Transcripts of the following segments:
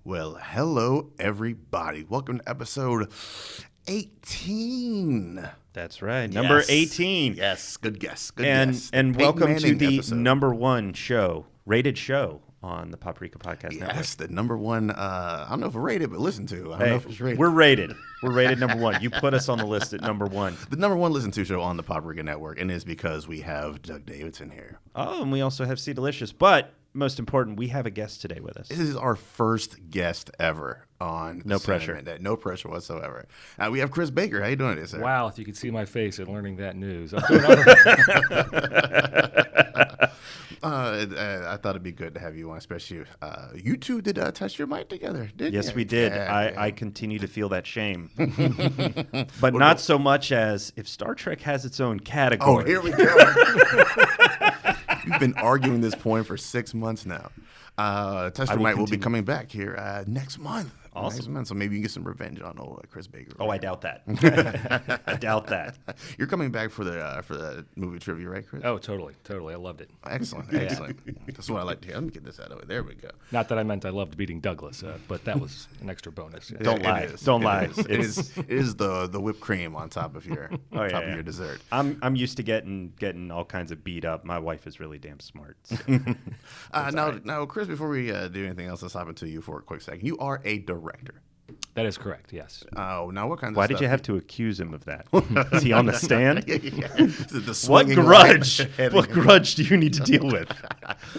Well, hello, everybody. Welcome to episode 18. That's right. Number 18. Yes, good guess. And welcome to the number one rated show on the Paprika Podcast Network. Yes, the number one, I don't know if we're rated, but listen to. I don't know if it's rated. We're rated. We're rated number one. You put us on the list at number one. The number one listened to show on the Paprika Network, and it's because we have Doug Davidson here. Oh, and we also have C Delicious. But most important, we have a guest today with us. This is our first guest ever on No pressure. Minute. No pressure whatsoever. We have Chris Baker. How you doing today, sir? Wow, if you could see my face at learning that news. I'm doing all right. I thought it'd be good to have you on, especially you two did test your mic together, didn't you? Yes, we did. I continue to feel that shame. But not so much as if Star Trek has its own category. Oh, here we go. You've been arguing this point for 6 months now. Test your mic will be coming back here next month. Awesome. Next month, so maybe you can get some revenge on old Chris Baker. Oh, I doubt that. I doubt that. You're coming back for the movie trivia, right, Chris? Oh, totally. I loved it. Excellent. That's what I like to hear. Let me get this out of the way. There we go. Not that I meant I loved beating Douglas, but that was an extra bonus. Yeah. Don't lie. Don't lie. It is the whipped cream on top of your top of your dessert. I'm used to getting all kinds of beat up. My wife is really damn smart. So. Now, Chris, before we do anything else, let's hop into you for a quick second. You are a director. That is correct, yes. Now what kind of Why stuff? did you have to accuse him of that? Is he on the stand? What grudge? What grudge do you need to deal with?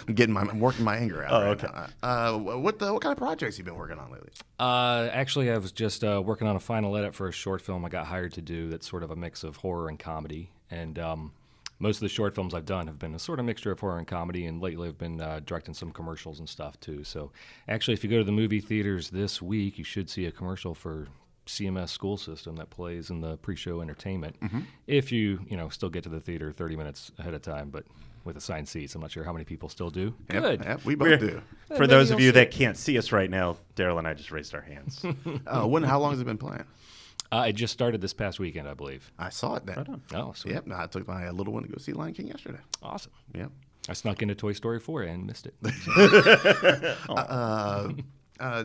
I'm working my anger out. Oh, right okay. Now. What kind of projects have you been working on lately? Actually, I was just working on a final edit for a short film I got hired to do that's sort of a mix of horror and comedy. And most of the short films I've done have been a sort of mixture of horror and comedy, and lately I've been directing some commercials and stuff too. So actually, if you go to the movie theaters this week, you should see a commercial for CMS school system that plays in the pre-show entertainment. Mm-hmm. If you still get to the theater 30 minutes ahead of time, but with assigned seats. I'm not sure how many people still do. Good. Yep, we both do. For those of you that can't see us right now, Daryl and I just raised our hands. How long has it been playing? It just started this past weekend, I believe. I saw it then. Right on. Oh, sweet. Yep. I took my little one to go see Lion King yesterday. Awesome. Yep. I snuck into Toy Story 4 and missed it.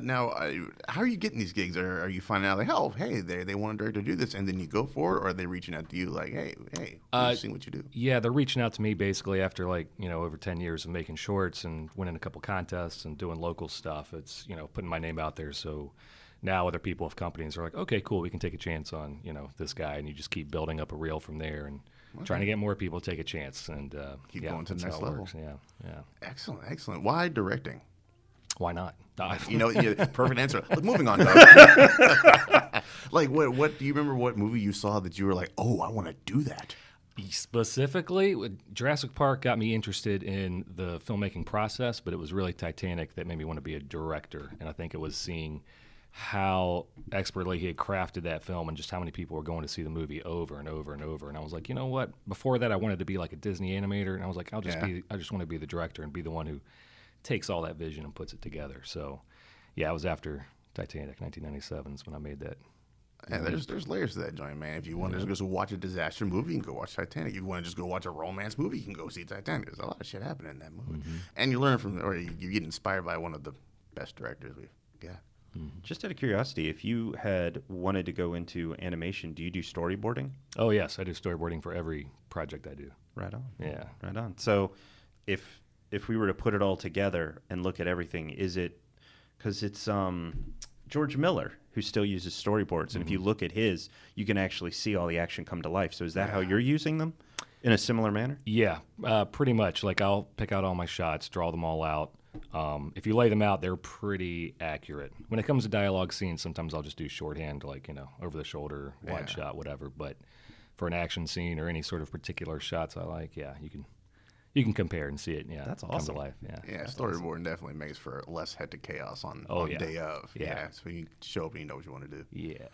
Now, how are you getting these gigs? Are you finding out like, oh, hey, they want a director to do this, and then you go for it, or are they reaching out to you like, hey, we've seen what you do? Yeah, they're reaching out to me basically after over 10 years of making shorts and winning a couple contests and doing local stuff. It's putting my name out there, so now other people of companies are like, okay, cool, we can take a chance on this guy, and you just keep building up a reel from there and trying to get more people to take a chance and keep going to the next level. Yeah. Excellent. Why directing? Why not? Perfect answer. Moving on, Doug. Like, what do you remember? What movie you saw that you were like, oh, I want to do that? Specifically, Jurassic Park got me interested in the filmmaking process, but it was really Titanic that made me want to be a director, and I think it was seeing how expertly he had crafted that film and just how many people were going to see the movie over and over and over. And I was like, you know what? Before that, I wanted to be like a Disney animator, and I was like, I just want to be the director and be the one who takes all that vision and puts it together. So, yeah, it was after Titanic, 1997 is when I made that. Yeah, there's layers to that joint, man. If you want to just go watch a disaster movie, you can go watch Titanic. If you want to just go watch a romance movie, you can go see Titanic. There's a lot of shit happening in that movie. Mm-hmm. And you learn from, or you get inspired by one of the best directors we've got. Just out of curiosity, if you had wanted to go into animation, do you do storyboarding? Oh, yes. I do storyboarding for every project I do. Right on. Yeah. Right on. So if we were to put it all together and look at everything, is it – because it's George Miller who still uses storyboards, and if you look at his, you can actually see all the action come to life. So is that how you're using them in a similar manner? Yeah, pretty much. Like I'll pick out all my shots, draw them all out. If you lay them out, they're pretty accurate. When it comes to dialogue scenes, sometimes I'll just do shorthand, like, over the shoulder, wide shot, whatever. But for an action scene or any sort of particular shots I like, you can compare and see it. Yeah, that's awesome. Come to life. Yeah, storyboarding awesome. Definitely makes for less hectic chaos on day of. Yeah, so you show up and you know what you want to do. Yeah.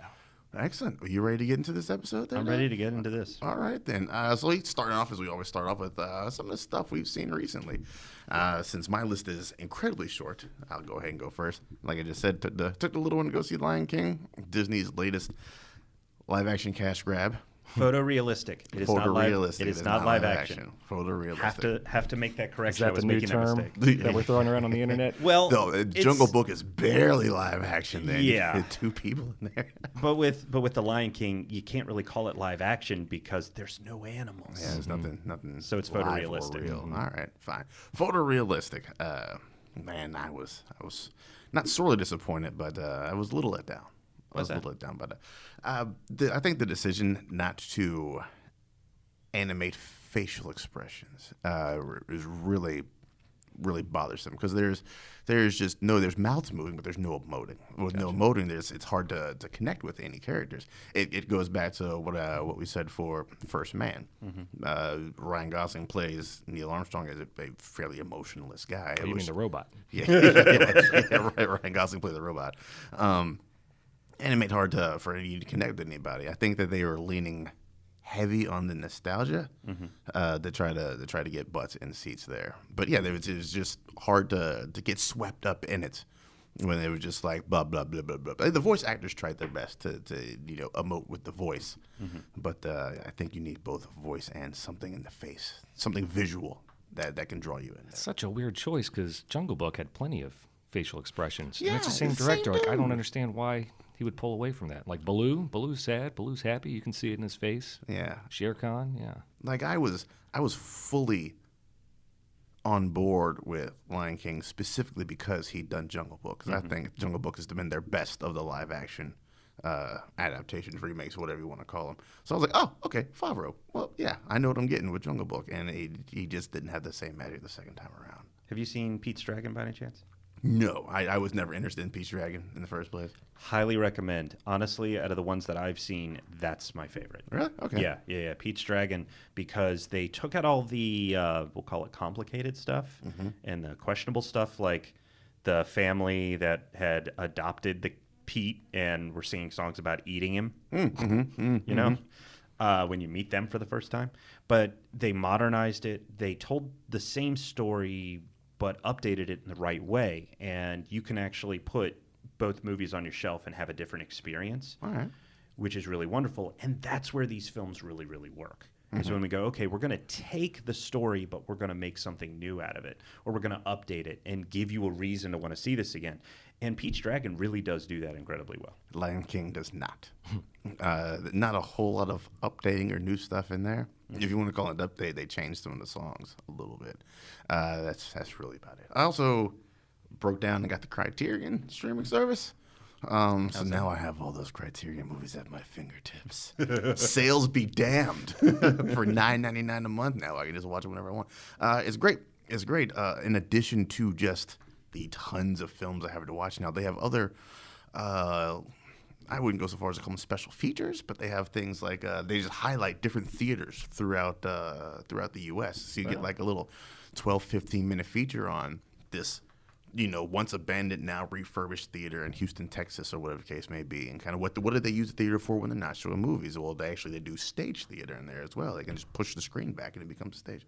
Excellent. Are you ready to get into this episode then? I'm ready to get into this. All right, then. So starting off, as we always start off, with some of the stuff we've seen recently. Since my list is incredibly short, I'll go ahead and go first. Like I just said, took the little one to go see Lion King, Disney's latest live-action cash grab. Photorealistic. It is not live. Photorealistic. It is not live action. Photorealistic. Have to make that Is correction. that I was the new making term that mistake. that we're throwing around on the internet? Well, No, Jungle Book is barely live action. Then Yeah. you get 2 people in there. But with The Lion King, you can't really call it live action because there's no animals. Yeah, there's nothing. So it's live or photorealistic. real. All right, fine. Photorealistic. Man, I was not sorely disappointed, but I was a little let down. I think the decision not to animate facial expressions is really bothersome because there's mouths moving, but there's no emoting. With no emoting, it's hard to connect with any characters. It goes back to what we said for First Man. Ryan Gosling plays Neil Armstrong as a fairly emotionless guy. Oh, you mean the robot? Yeah, right. Ryan Gosling plays the robot. And it made it hard for you to connect with anybody. I think that they were leaning heavy on the nostalgia to try to get butts in seats there. But yeah, it was just hard to get swept up in it when they were just like blah blah blah blah blah. The voice actors tried their best to emote with the voice, but I think you need both a voice and something in the face, something visual that can draw you in. It's such a weird choice because Jungle Book had plenty of facial expressions. Yeah, and it's the same it's the director. same Like, I don't dude. understand why he would pull away from that. Like Baloo's sad, Baloo's happy. You can see it in his face. Yeah. Shere Khan, yeah. Like I was fully on board with Lion King specifically because he'd done Jungle Book. Because I think Jungle Book has been their best of the live action adaptations, remakes, whatever you want to call them. So I was like, oh, okay, Favreau. Well, yeah, I know what I'm getting with Jungle Book, and he just didn't have the same magic the second time around. Have you seen Pete's Dragon by any chance? No, I was never interested in Pete's Dragon in the first place. Highly recommend. Honestly, out of the ones that I've seen, that's my favorite. Really? Okay. Yeah. Pete's Dragon, because they took out all the, we'll call it complicated stuff and the questionable stuff, like the family that had adopted the Pete and were singing songs about eating him, you know, when you meet them for the first time. But they modernized it. They told the same story but updated it in the right way, and you can actually put both movies on your shelf and have a different experience, All right. which is really wonderful. And that's where these films really, really work. Is when we go, okay, we're going to take the story, but we're going to make something new out of it, or we're going to update it and give you a reason to want to see this again. And Pete's Dragon really does do that incredibly well. Lion King does not. Not a whole lot of updating or new stuff in there. If you want to call it update, they changed some of the songs a little bit. That's really about it. I also broke down and got the Criterion streaming service. So now I have all those Criterion movies at my fingertips. Sales be damned. For $9.99 a month now, I can just watch it whenever I want. It's great. It's great. In addition to just the tons of films I have to watch now, they have other. I wouldn't go so far as to call them special features, but they have things like they just highlight different theaters throughout the U.S. So you get like a little 12, 15-minute feature on this, once abandoned, now refurbished theater in Houston, Texas, or whatever the case may be, and kind of what did they use the theater for when they're not showing movies? Well, they do stage theater in there as well. They can just push the screen back and it becomes a stage.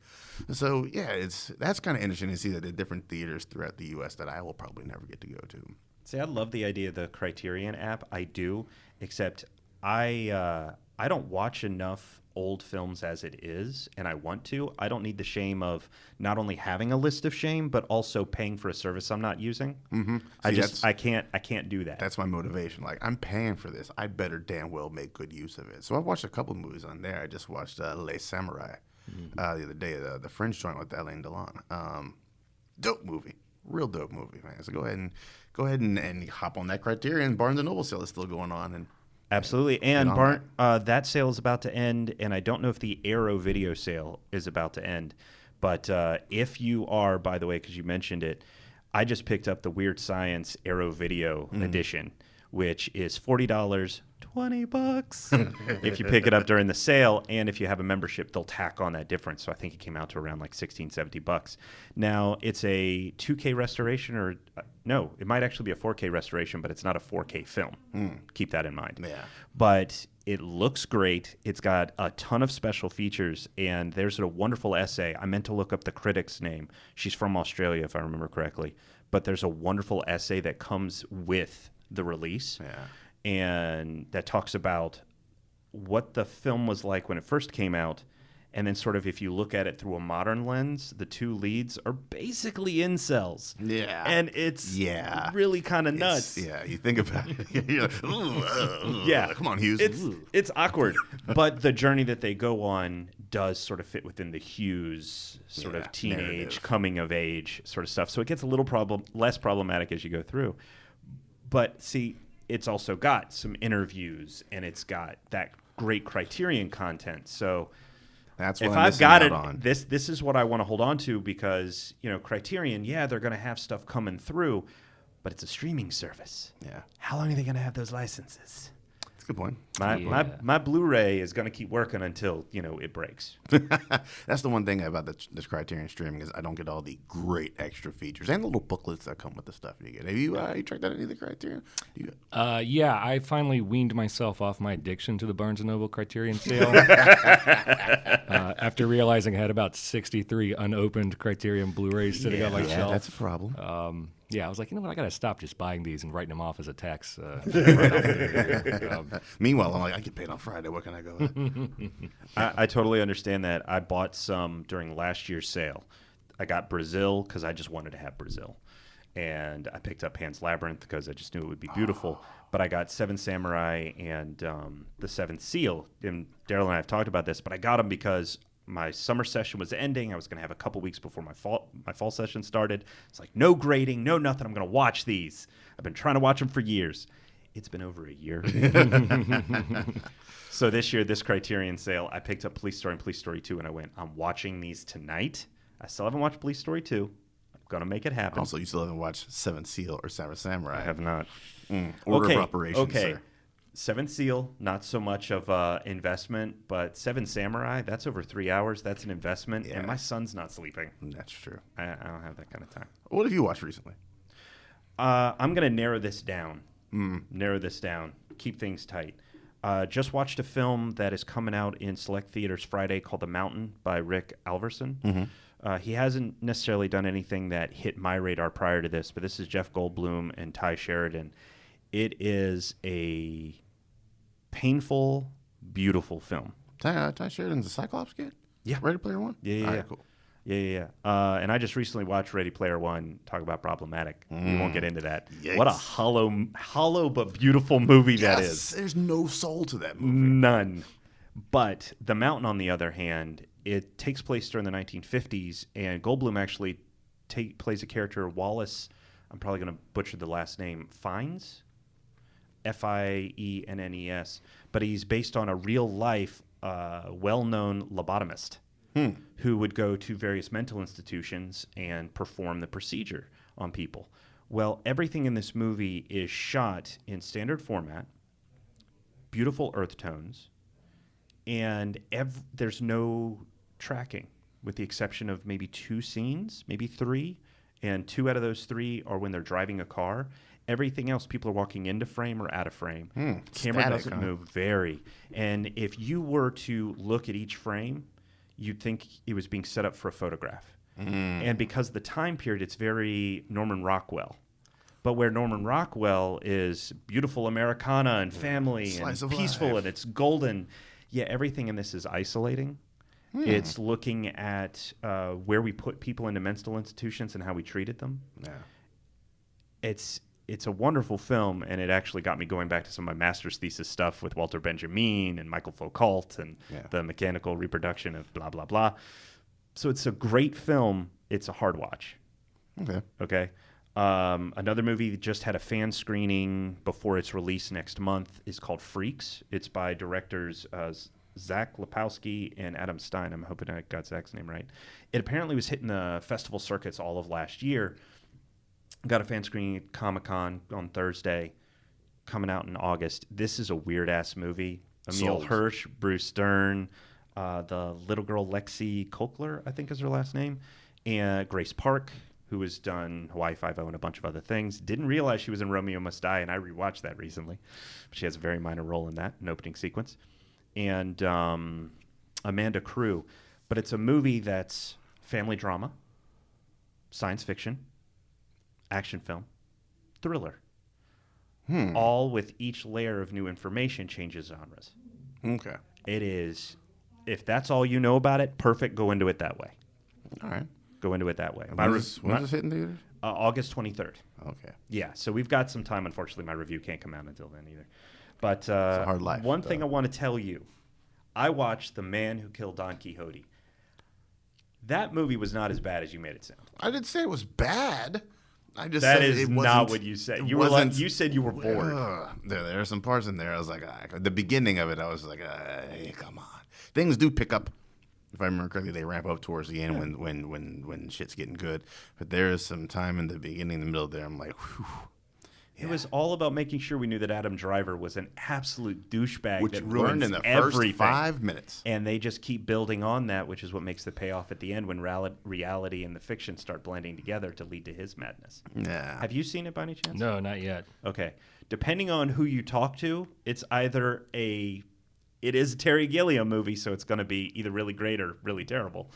So yeah, that's kind of interesting to see that there are different theaters throughout the U.S. that I will probably never get to go to. See, I love the idea of the Criterion app. I do, except I don't watch enough old films as it is, and I want to. I don't need the shame of not only having a list of shame, but also paying for a service I'm not using. Mm-hmm. I can't do that. That's my motivation. Like, I'm paying for this. I better damn well make good use of it. So I've watched a couple movies on there. I just watched Les Samurai the other day, the French joint with Alain Delon. Dope movie. Real dope movie, man. So go ahead and hop on that Criterion. Barnes & Noble sale is still going on. And absolutely. And that sale is about to end, and I don't know if the Arrow video sale is about to end. But if you are, by the way, because you mentioned it, I just picked up the Weird Science Arrow video edition, which is $40, $20 if you pick it up during the sale. And if you have a membership, they'll tack on that difference. So I think it came out to around like $16, $70. Now, it's a 2K restoration, or no, it might actually be a 4K restoration, but it's not a 4K film. Keep that in mind. Yeah. But it looks great. It's got a ton of special features, and there's a wonderful essay. I meant to look up the critic's name. She's from Australia, if I remember correctly. But there's a wonderful essay that comes with the release. Yeah. And that talks about what the film was like when it first came out. And then sort of if you look at it through a modern lens, the two leads are basically incels. Yeah. And it's really kind of nuts. Yeah, you think about it. You're like, yeah. Come on, Hughes. It's awkward. But the journey that they go on does sort of fit within the Hughes sort of teenage, narrative. coming of age sort of stuff. So it gets a little less problematic as you go through. But see, it's also got some interviews and it's got that great Criterion content. So That's what if I'm I've got it, on. this is what I want to hold on to because, Criterion, they're going to have stuff coming through, but it's a streaming service. Yeah, How long are they going to have those licenses? that's a good point. My Blu-ray is going to keep working until, it breaks. That's the one thing about this Criterion streaming is I don't get all the great extra features and the little booklets that come with the stuff you get. Have you checked out any of the Criterion? Yeah, I finally weaned myself off my addiction to the Barnes & Noble Criterion sale. After realizing I had about 63 unopened Criterion Blu-rays sitting on my shelf. That's a problem. I was like, you know what, I got to stop just buying these and writing them off as a tax. Meanwhile, I'm like, I get paid on Friday. What can I go at? I totally understand that. I bought some during last year's sale. I got Brazil because I just wanted to have Brazil. And I picked up Pan's Labyrinth because I just knew it would be beautiful. But I got Seven Samurai and The Seventh Seal. And Daryl and I have talked about this, but I got them because my summer session was ending. I was going to have a couple weeks before my fall session started. It's like, no grading, no nothing. I'm going to watch these. I've been trying to watch them for years. It's been over a year. So this year, this Criterion sale, I picked up Police Story and Police Story 2, and I went, I'm watching these tonight. I still haven't watched Police Story 2. I'm going to make it happen. Also, you still haven't watched Seventh Seal or Seven Samurai. I have not. Order of operations, sir. Seventh Seal, not so much of an investment, but Seven Samurai, that's over 3 hours. That's an investment, and my son's not sleeping. That's true. I don't have that kind of time. What have you watched recently? I'm going to narrow this down. Keep things tight. Just watched a film that is coming out in select theaters Friday called The Mountain by Rick Alverson. He hasn't necessarily done anything that hit my radar prior to this, but this is Jeff Goldblum and Ty Sheridan. It is a painful, beautiful film. Ty Sheridan's a Cyclops kid? Yeah. Ready Player One? Yeah. All right, cool. Yeah. And I just recently watched Ready Player One. Talk about problematic. We won't get into that. Yikes. What a hollow but beautiful movie that is. There's no soul to that movie. None. But The Mountain, on the other hand, it takes place during the 1950s, and Goldblum actually plays a character, Wallace. I'm probably going to butcher the last name. Fiennes? Fiennes. But he's based on a real-life, well-known lobotomist who would go to various mental institutions and perform the procedure on people. Well, everything in this movie is shot in standard format, beautiful earth tones, and there's no tracking, with the exception of maybe 2 scenes, maybe 3, and 2 out of those 3 are when they're driving a car. Everything else, people are walking into frame or out of frame. Camera static, doesn't huh? move, and if you were to look at each frame, you'd think it was being set up for a photograph. And because of the time period, it's very Norman Rockwell. But where Norman Rockwell is beautiful Americana and family Slice and of peaceful life. and it's golden, everything in this is isolating. It's looking at where we put people into mental institutions and how we treated them. Yeah. It's a wonderful film, and it actually got me going back to some of my master's thesis stuff with Walter Benjamin and Michael Foucault and the mechanical reproduction of blah, blah, blah. So it's a great film. It's a hard watch. Okay. Another movie that just had a fan screening before its release next month is called Freaks. It's by directors Zach Lepowski and Adam Stein. I'm hoping I got Zach's name right. It apparently was hitting the festival circuits all of last year. Got a fan screening at Comic-Con on Thursday, coming out in August. This is a weird-ass movie. Emile Sold. Hirsch, Bruce Dern, the little girl Lexi Kokler, I think is her last name, and Grace Park, who has done Hawaii Five-O and a bunch of other things. Didn't realize she was in Romeo Must Die, and I rewatched that recently. She has a very minor role in that, an opening sequence. And Amanda Crew. But it's a movie that's family drama, science fiction, action film, thriller. All with each layer of new information changes genres. Okay. It is, if that's all you know about it, perfect. Go into it that way. All right. Go into it that way. When's this hitting theaters? August 23rd. Okay. Yeah, so we've got some time. Unfortunately, my review can't come out until then either. But It's a hard life. one thing I want to tell you, I watched The Man Who Killed Don Quixote. That movie was not as bad as you made it sound. I didn't say it was bad. I just That said is it not wasn't- what you said. it You were like, wasn't- you said you were bored. There are some parts in there. I was like, the beginning of it, I was like, hey, come on. Things do pick up. If I remember correctly, they ramp up towards the end when shit's getting good. But there is some time in the beginning, in the middle there. I'm like, whew. It was all about making sure we knew that Adam Driver was an absolute douchebag Which that you ruins learned in the everything. first 5 minutes. And they just keep building on that, which is what makes the payoff at the end when reality and the fiction start blending together to lead to his madness. Yeah. Have you seen it by any chance? No, not yet. Okay. Depending on who you talk to, it is a Terry Gilliam movie, so it's going to be either really great or really terrible.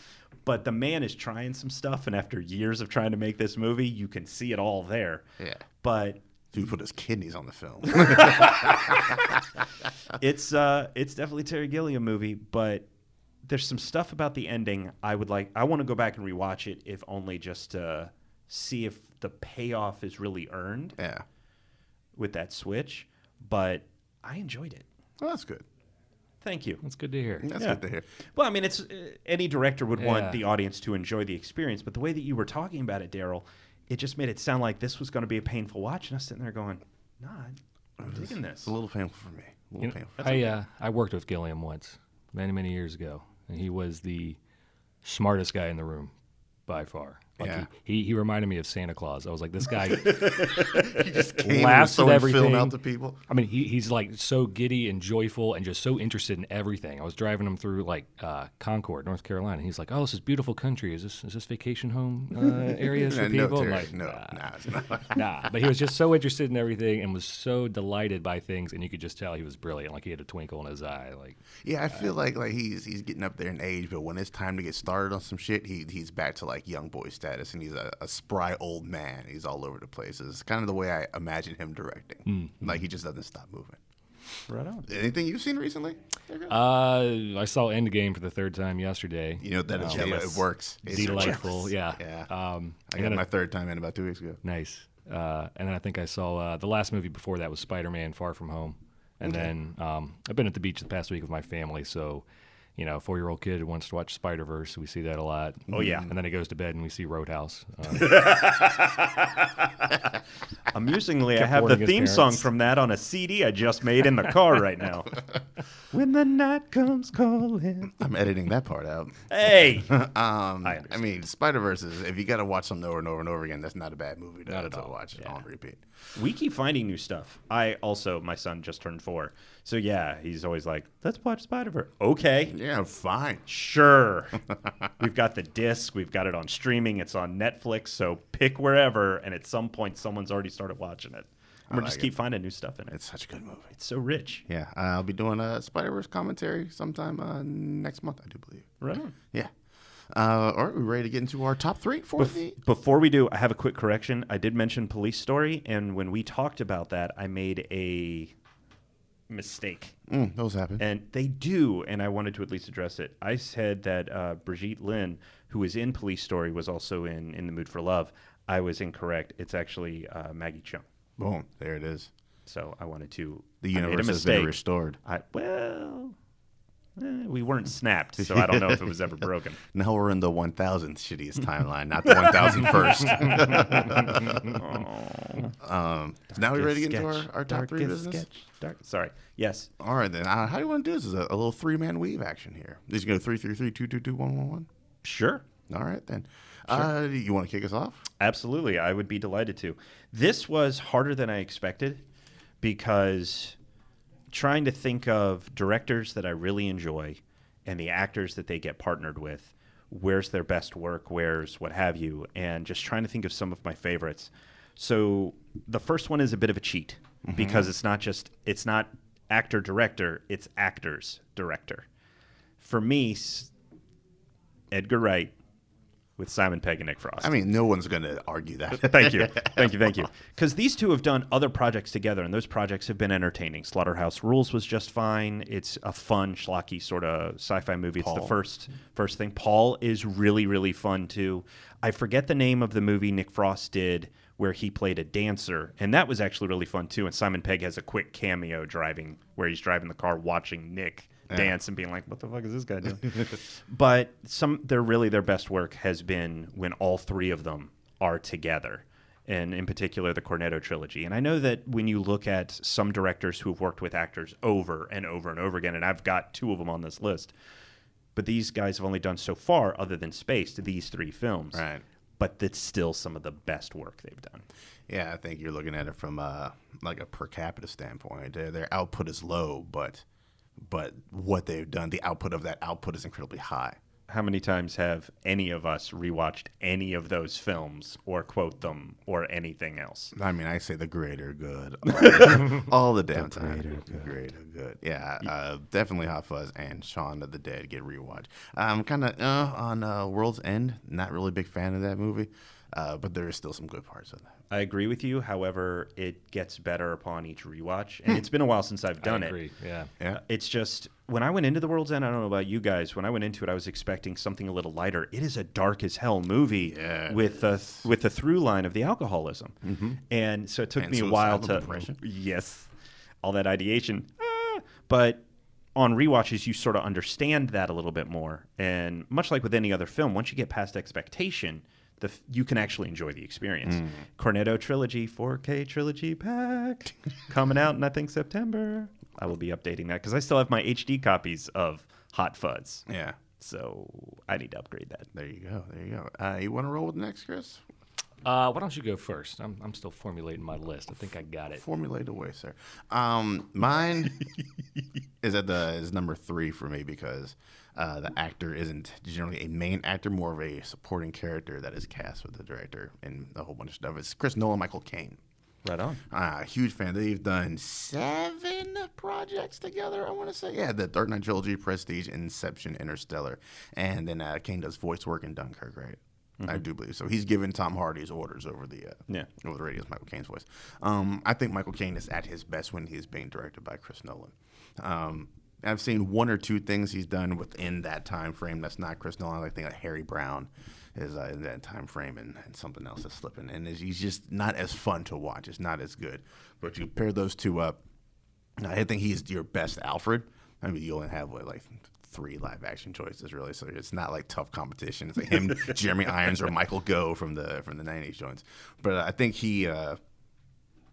But the man is trying some stuff, and after years of trying to make this movie, you can see it all there. Yeah. But Dude put his kidneys on the film. it's definitely a Terry Gilliam movie, but there's some stuff about the ending I want to go back and rewatch it, if only just to see if the payoff is really earned. Yeah. With that switch, but I enjoyed it. Well, that's good. Thank you. That's good to hear. That's Yeah. good to hear. Well, I mean, it's any director would want Yeah. the audience to enjoy the experience, but the way that you were talking about it, Daryl, it just made it sound like this was going to be a painful watch, and I was sitting there going, "Nah, I'm digging this." It's a little painful for me. A little You know, painful. I worked with Gilliam once, many years ago, and he was the smartest guy in the room by far. Like Yeah. he reminded me of Santa Claus. I was like, this guy He just came laughs and was at throwing film everything. out to people. I mean, he's like so giddy and joyful and just so interested in everything. I was driving him through like Concord, North Carolina, and he's like, "Oh, this is beautiful country. Is this vacation home areas for No, people?" I'm Terry, like, no, nah. it's not. Nah, but he was just so interested in everything and was so delighted by things, and you could just tell he was brilliant. Like he had a twinkle in his eye. Like Yeah, I feel like he's getting up there in age, but when it's time to get started on some shit, he's back to like young boy status, and he's a spry old man. He's all over the place. It's kind of the way I imagine him directing. Like he just doesn't stop moving. Right on. Anything you've seen recently? I saw Endgame for the third time yesterday. You know that is it works. It's Delightful, yeah. Yeah. I I got my third time in about 2 weeks ago. Nice. And then I think I saw the last movie before that was Spider-Man: Far From Home. And then I've been at the beach the past week with my family, so 4-year-old kid wants to watch Spider-Verse. We see that a lot. Oh, yeah. And then he goes to bed and we see Roadhouse. Amusingly, I Kept have the warning his theme song parents. from that on a CD I just made in the car right now. When the night comes calling. I'm editing that part out. Hey! I mean, Spider-Verse is, if you got to watch something over and over and over again, that's not a bad movie Not at to all. watch on repeat. We keep finding new stuff. My son just turned 4. So yeah, he's always like, let's watch Spider-Verse. Okay. Yeah, fine. Sure. We've got the disc. We've got it on streaming. It's on Netflix. So pick wherever. And at some point, someone's already started watching it. And we're like just it. keep finding new stuff in it. It's such a good movie. It's so rich. Yeah, I'll be doing a Spider-Verse commentary sometime next month, I do believe. Right on. Yeah. All right, we ready to get into our top 3 for the... Before we do, I have a quick correction. I did mention Police Story, and when we talked about that, I made a mistake. Those happen. And they do, and I wanted to at least address it. I said that Brigitte Lin, who was in Police Story, was also in The Mood for Love. I was incorrect. It's actually Maggie Cheung. Boom, there it is. So I wanted to... The I made a universe has been mistake. restored. We weren't snapped, so I don't know if it was ever broken. Now we're in the 1,000th shittiest timeline, not the 1,001st. So now we ready to get into our top 3 business? Sorry. Yes. All right, then. How do you want to do this? Is a little 3-man weave action here. Just go 3, 3, 3, 2, 2, 2, 1, 1, 1. Sure. All right, then. You want to kick us off? Absolutely. I would be delighted to. This was harder than I expected because trying to think of directors that I really enjoy and the actors that they get partnered with, where's their best work, where's what have you, and just trying to think of some of my favorites. So the first one is a bit of a cheat because it's not actor-director, it's actors-director. For me, Edgar Wright, with Simon Pegg and Nick Frost. I mean, no one's going to argue that. Thank you. Because these two have done other projects together, and those projects have been entertaining. Slaughterhouse Rules was just fine. It's a fun, schlocky sort of sci-fi movie. It's the first thing. Paul is really, really fun, too. I forget the name of the movie Nick Frost did where he played a dancer, and that was actually really fun, too. And Simon Pegg has a quick cameo where he's driving the car watching Nick dance and being like, what the fuck is this guy doing? But their best work has been when all three of them are together, and in particular the Cornetto trilogy. And I know that when you look at some directors who have worked with actors over and over and over again, and I've got two of them on this list, but these guys have only done so far, other than Spaced, these three films. Right. But it's still some of the best work they've done. Yeah, I think you're looking at it from like a per capita standpoint. Their output is low, but what they've done, the output of that output is incredibly high. How many times have any of us rewatched any of those films or quote them or anything else? I mean, I say the greater good all the damn time. The greater good. Yeah, definitely Hot Fuzz and Shaun of the Dead get rewatched. I'm kind of on World's End. Not really a big fan of that movie, but there is still some good parts of that. I agree with you. However, it gets better upon each rewatch, and it's been a while since I've done agree. it. Yeah. It's just when I went into The World's End, I don't know about you guys. When I went into it, I was expecting something a little lighter. It is a dark as hell movie with the through line of the alcoholism, and so it took me a while to all that ideation, but. On rewatches, you sort of understand that a little bit more, and much like with any other film, once you get past expectation, you can actually enjoy the experience. Cornetto Trilogy 4K Trilogy Pack coming out in, I think, September. I will be updating that because I still have my HD copies of Hot Fuzz. Yeah. So I need to upgrade that. There you go. You want to roll with next, Chris? Why don't you go first? I'm still formulating my list. I think I got it. Formulate away, sir. Mine is number 3 for me because the actor isn't generally a main actor, more of a supporting character that is cast with the director and a whole bunch of stuff. It's Chris Nolan, Michael Caine. Right on. Huge fan. They've done 7 projects together, I want to say. Yeah, the Dark Knight trilogy, Prestige, Inception, Interstellar. And then Caine does voice work in Dunkirk, right? I do believe so. He's given Tom Hardy's orders over the radio as Michael Caine's voice. I think Michael Caine is at his best when he's being directed by Chris Nolan. I've seen 1 or 2 things he's done within that time frame that's not Chris Nolan. I think like Harry Brown is in that time frame, and something else is slipping. And he's just not as fun to watch. It's not as good. But you pair those two up, I think he's your best Alfred. I mean, you only have like 3 live action choices really, so it's not like tough competition. It's like him, Jeremy Irons, or Michael Gough from the 90s joints. But I think he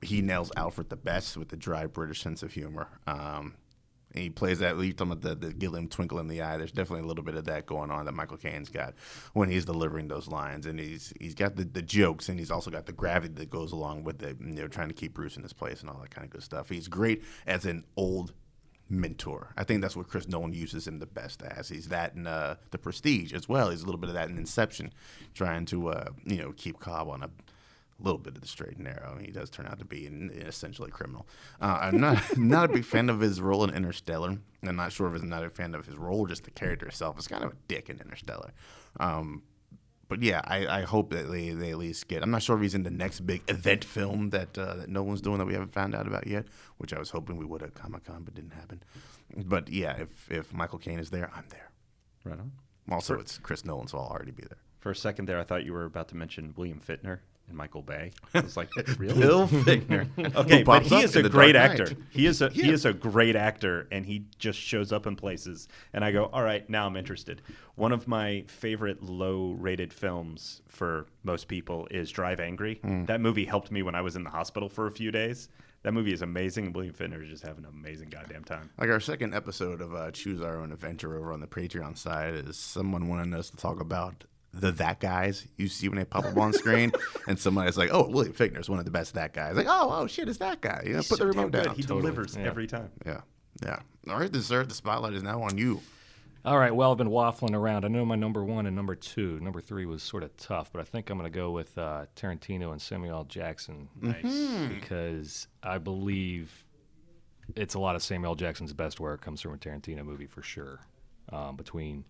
nails Alfred the best with the dry British sense of humor. And he plays that. You're talking about the Gilliam twinkle in the eye. There's definitely a little bit of that going on that Michael Caine's got when he's delivering those lines, and he's got the jokes, and he's also got the gravity that goes along with it. Trying to keep Bruce in his place and all that kind of good stuff. He's great as an old mentor. I think that's what Chris Nolan uses him the best as. He's that in The Prestige as well. He's a little bit of that in Inception, trying to keep Cobb on a little bit of the straight and narrow. He does turn out to be an essentially criminal. I'm not a big fan of his role in Interstellar. I'm not sure if I'm not a fan of his role or just the character itself. It's kind of a dick in Interstellar. But yeah, I hope that they at least get. I'm not sure if he's in the next big event film that no one's doing that we haven't found out about yet, which I was hoping we would at Comic-Con, but didn't happen. But yeah, if Michael Caine is there, I'm there. Right on. Also, it's Chris Nolan, so I'll already be there. For a second there, I thought you were about to mention William Fichtner and Michael Bay. I was like, really? Bill Fichtner. Okay, but he is a great actor. He is a great actor, and he just shows up in places. And I go, all right, now I'm interested. One of my favorite low-rated films for most people is Drive Angry. That movie helped me when I was in the hospital for a few days. That movie is amazing, and William Fichtner is just having an amazing goddamn time. Like our second episode of Choose Our Own Adventure over on the Patreon side is someone wanting us to talk about that guys you see when they pop up on screen, and somebody's like, "Oh, William Fichtner is one of the best that guys." Like, "Oh shit, it's that guy." Put the remote down. He delivers every time. Yeah. All right, sir. The spotlight is now on you. All right. Well, I've been waffling around. I know my number 1 and number 2. Number 3 was sort of tough, but I think I'm going to go with Tarantino and Samuel L. Jackson. Nice. Because I believe it's a lot of Samuel L. Jackson's best work comes from a Tarantino movie for sure. Between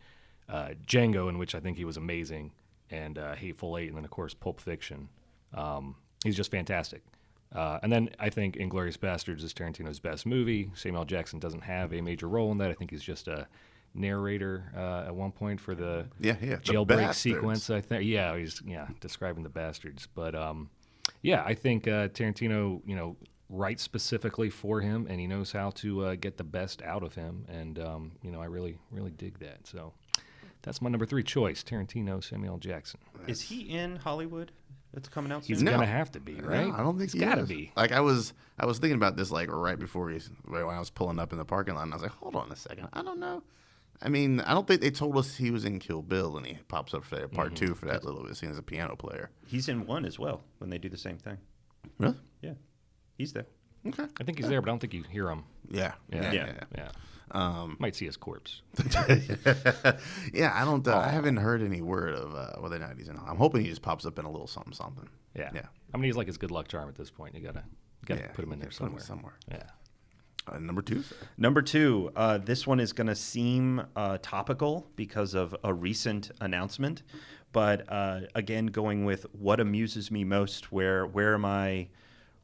Django, in which I think he was amazing, and Hateful Eight, and then of course Pulp Fiction. He's just fantastic. And then I think Inglourious Basterds is Tarantino's best movie. Samuel L. Jackson doesn't have a major role in that. I think he's just a narrator at one point for the jailbreak sequence. I think, he's describing the bastards. But I think Tarantino, writes specifically for him, and he knows how to get the best out of him. And I really, really dig that. So that's my number 3 choice: Tarantino, Samuel L. Jackson. Is he in Hollywood? It's coming out soon. He's gonna have to be, right? No, I don't think he's got to be. Like I was thinking about this like right before when I was pulling up in the parking lot, and I was like, hold on a second, I don't know. I mean, I don't think they told us he was in Kill Bill, and he pops up for part 2 for that little bit scene as a piano player. He's in 1 as well when they do the same thing. Really? Yeah, he's there. Okay. I think he's there, but I don't think you hear him. Yeah. Might see his corpse. Yeah, I don't. I haven't heard any word of whether or not he's in. I'm hoping he just pops up in a little something. Yeah. I mean, he's like his good luck charm at this point. You gotta put him in there somewhere. Yeah. Number 2. Sir. Number 2. This one is going to seem topical because of a recent announcement, but again, going with what amuses me most. Where am I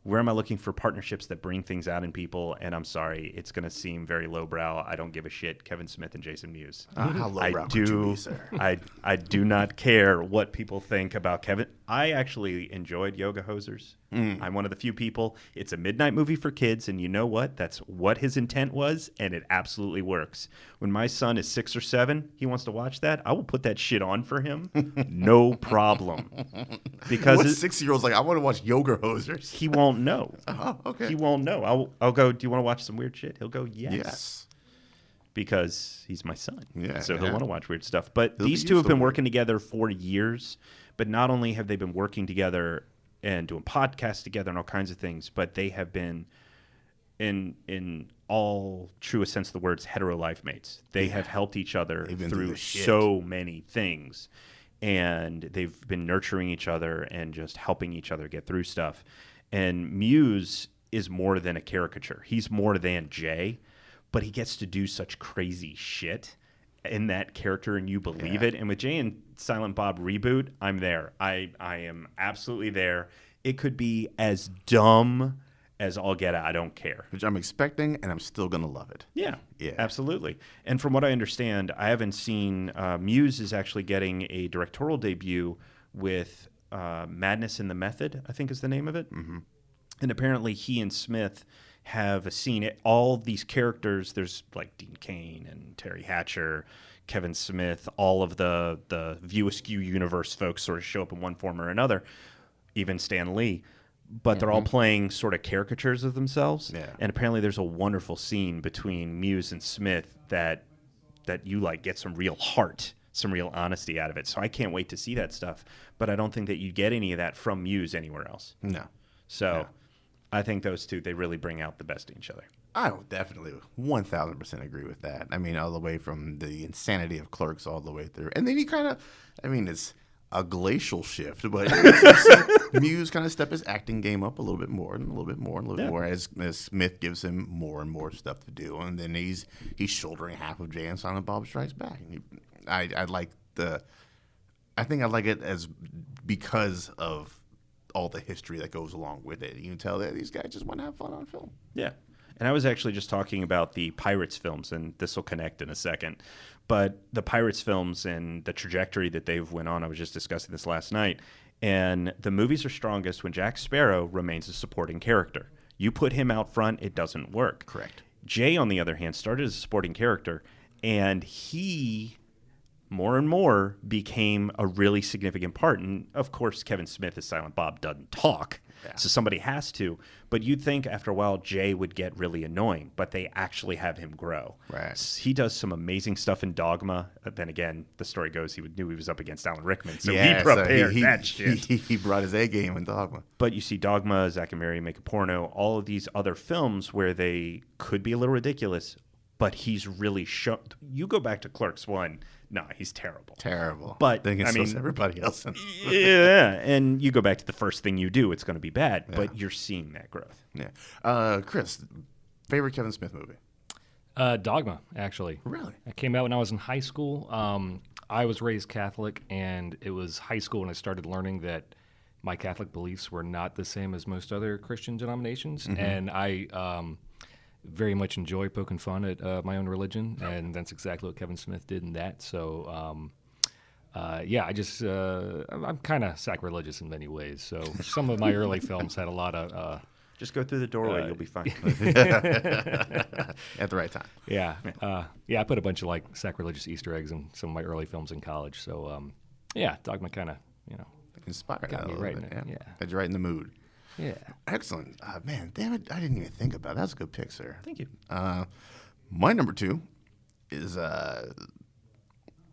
looking for partnerships that bring things out in people? And I'm sorry, it's going to seem very lowbrow. I don't give a shit. Kevin Smith and Jason Mewes. How lowbrow could you be, sir? I do not care what people think about Kevin. I actually enjoyed Yoga Hosers. I'm one of the few people. It's a midnight movie for kids, and you know what? That's what his intent was, and it absolutely works. When my son is 6 or 7, he wants to watch that, I will put that shit on for him. No problem. Because what 6-year-old's like, I want to watch Yoga Hosers? He won't know. Oh, okay. He won't know. I'll go, do you want to watch some weird shit? He'll go, yes. Yes. Because he's my son. Yeah. So he'll want to watch weird stuff. But these two have been working together for years. But not only have they been working together and doing podcasts together and all kinds of things, but they have been, in all truest sense of the words, hetero life mates. They have helped each other through so many things. And they've been nurturing each other and just helping each other get through stuff. And Mewes is more than a caricature. He's more than Jay, but he gets to do such crazy shit in that character, and you believe it. And with Jay and Silent Bob reboot, I'm there. I am absolutely there. It could be as dumb as all get out. I don't care. Which I'm expecting, and I'm still going to love it. Yeah, absolutely. And from what I understand, I haven't seen, Mewes is actually getting a directorial debut with Madness in the Method, I think is the name of it. Mm-hmm. And apparently he and Smith have a scene. All these characters, there's like Dean Cain and Terry Hatcher, Kevin Smith, all of the View Askew universe folks sort of show up in one form or another, even Stan Lee. But they're all playing sort of caricatures of themselves. Yeah. And apparently there's a wonderful scene between Mewes and Smith that you like get some real heart, some real honesty out of it. So I can't wait to see that stuff. But I don't think that you get any of that from Mewes anywhere else. No. So I think those two, they really bring out the best in each other. I would definitely 1,000% agree with that. I mean, all the way from the insanity of Clerks all the way through. And then he kind of, I mean, it's a glacial shift, but Mewes kind of step his acting game up a little bit more and a little bit more and a little bit more as Smith gives him more and more stuff to do. And then he's shouldering half of Jay and Silent Bob Strikes Back. And I think I like it as because of all the history that goes along with it. You can tell that these guys just want to have fun on film. Yeah. And I was actually just talking about the Pirates films, and this will connect in a second. But the Pirates films and the trajectory that they've went on, I was just discussing this last night. And the movies are strongest when Jack Sparrow remains a supporting character. You put him out front, it doesn't work. Correct. Jay, on the other hand, started as a supporting character, and he more and more became a really significant part. And of course, Kevin Smith as Silent Bob doesn't talk, so somebody has to. But you'd think after a while Jay would get really annoying, but they actually have him grow. Right. He does some amazing stuff in Dogma. Then again, the story goes knew he was up against Alan Rickman, so he prepared that shit. He brought his A game in Dogma. But you see Dogma, Zack and Mary Make a Porno, all of these other films where they could be a little ridiculous, but he's really shown. You go back to Clerks 1, he's terrible. Terrible. But then everybody else. Yeah, and you go back to the first thing you do, it's going to be bad, but you're seeing that growth. Yeah. Chris, favorite Kevin Smith movie? Dogma, actually. Really? It came out when I was in high school. I was raised Catholic, and it was high school when I started learning that my Catholic beliefs were not the same as most other Christian denominations. And I very much enjoy poking fun at my own religion, and that's exactly what Kevin Smith did in that. So, yeah, I'm kind of sacrilegious in many ways. So some of my early films had a lot of... Just go through the doorway, you'll be fine. At the right time. Yeah, I put a bunch of like sacrilegious Easter eggs in some of my early films in college. So, yeah, Dogma kind of, Inspired got that a me little right bit, in it, yeah. yeah. Got you right in the mood. yeah. Excellent. Man, damn it, I didn't even think about that. That's a good pick, sir. Thank you. My number 2 is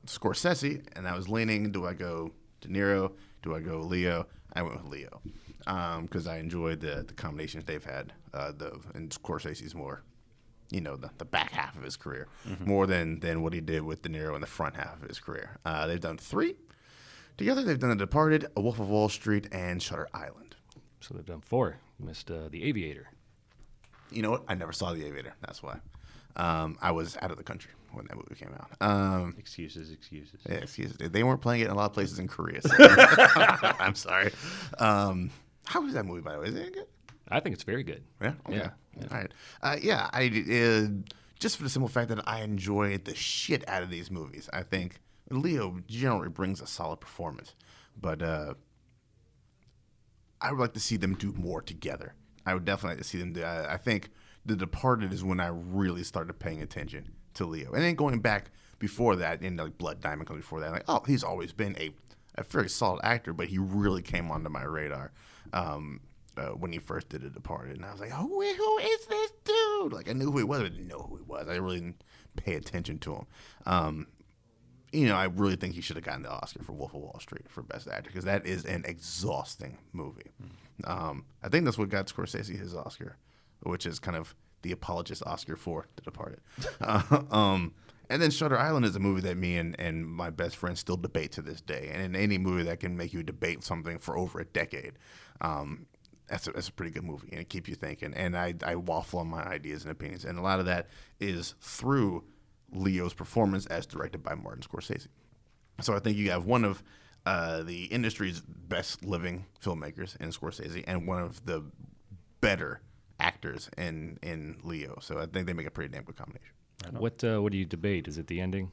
Scorsese, and I was leaning, do I go De Niro? Do I go Leo? I went with Leo because I enjoyed the combinations they've had. And Scorsese's more, the back half of his career, more than what he did with De Niro in the front half of his career. They've done 3 together. They've done The Departed, A Wolf of Wall Street, and Shutter Island. So they've done 4. You missed The Aviator. You know what? I never saw The Aviator. That's why. I was out of the country when that movie came out. Excuses. Yeah, excuses. They weren't playing it in a lot of places in Korea. So I'm sorry. How was that movie, by the way? Is it good? I think it's very good. Yeah. Okay. Yeah. All right. Yeah. I just for the simple fact that I enjoy the shit out of these movies. I think Leo generally brings a solid performance, but I would like to see them do more together. I would definitely like to see them do. I think The Departed is when I really started paying attention to Leo, and then going back before that, like Blood Diamond comes before that. Like, oh, he's always been a very solid actor, but he really came onto my radar when he first did The Departed, and I was like, who is this dude? Like, I knew who he was, but I didn't know who he was. I really didn't pay attention to him. I really think he should have gotten the Oscar for Wolf of Wall Street for Best Actor because that is an exhausting movie. I think that's what got Scorsese his Oscar, which is kind of the apologist Oscar for The Departed. And then Shutter Island is a movie that me and my best friend still debate to this day. And in any movie that can make you debate something for over a decade, that's a pretty good movie, and it keeps you thinking. And I waffle on my ideas and opinions, and a lot of that is through Leo's performance as directed by Martin Scorsese. So I think you have one of the industry's best living filmmakers in Scorsese and one of the better actors in Leo. So I think they make a pretty damn good combination. What do you debate? Is it the ending?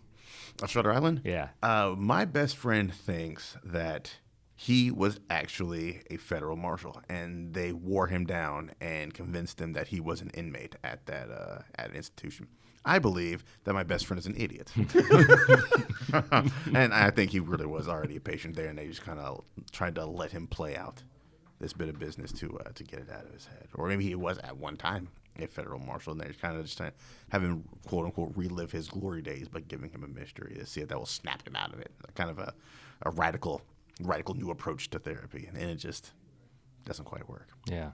Of Shutter Island? Yeah. My best friend thinks that he was actually a federal marshal, and they wore him down and convinced him that he was an inmate at that at an institution. I believe that my best friend is an idiot. And I think he really was already a patient there, and they just kind of tried to let him play out this bit of business to get it out of his head. Or maybe he was at one time a federal marshal, and they're kind of just trying to have him, quote-unquote, relive his glory days by giving him a mystery to see if that will snap him out of it. Kind of a radical new approach to therapy, and it just doesn't quite work. Yeah.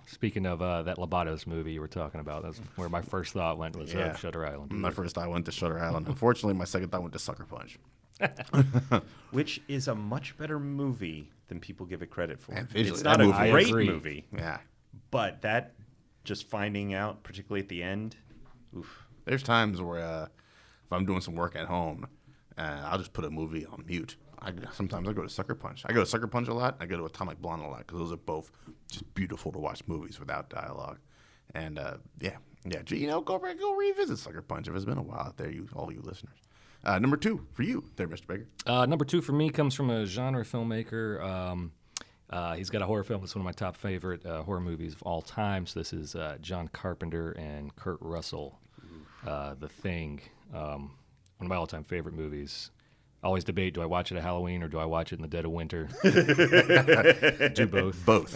Speaking of that Lobatos movie you were talking about, that's where my first thought went was Shutter Island. My first thought went to Shutter Island. Unfortunately, my second thought went to Sucker Punch. Which is a much better movie than people give it credit for. And visually, It's not that a movie- great I agree. movie, Yeah. but that just finding out, particularly at the end, oof. There's times where if I'm doing some work at home, I'll just put a movie on mute. Sometimes I go to Sucker Punch. I go to Sucker Punch a lot. I go to Atomic Blonde a lot because those are both just beautiful to watch movies without dialogue. And go revisit Sucker Punch if it's been a while out there, all you listeners. Number 2 for you there, Mr. Baker. Number 2 for me comes from a genre filmmaker. He's got a horror film that's one of my top favorite horror movies of all time. So this is John Carpenter and Kurt Russell, The Thing, one of my all-time favorite movies. I always debate, do I watch it at Halloween or do I watch it in the dead of winter? Do both. Both.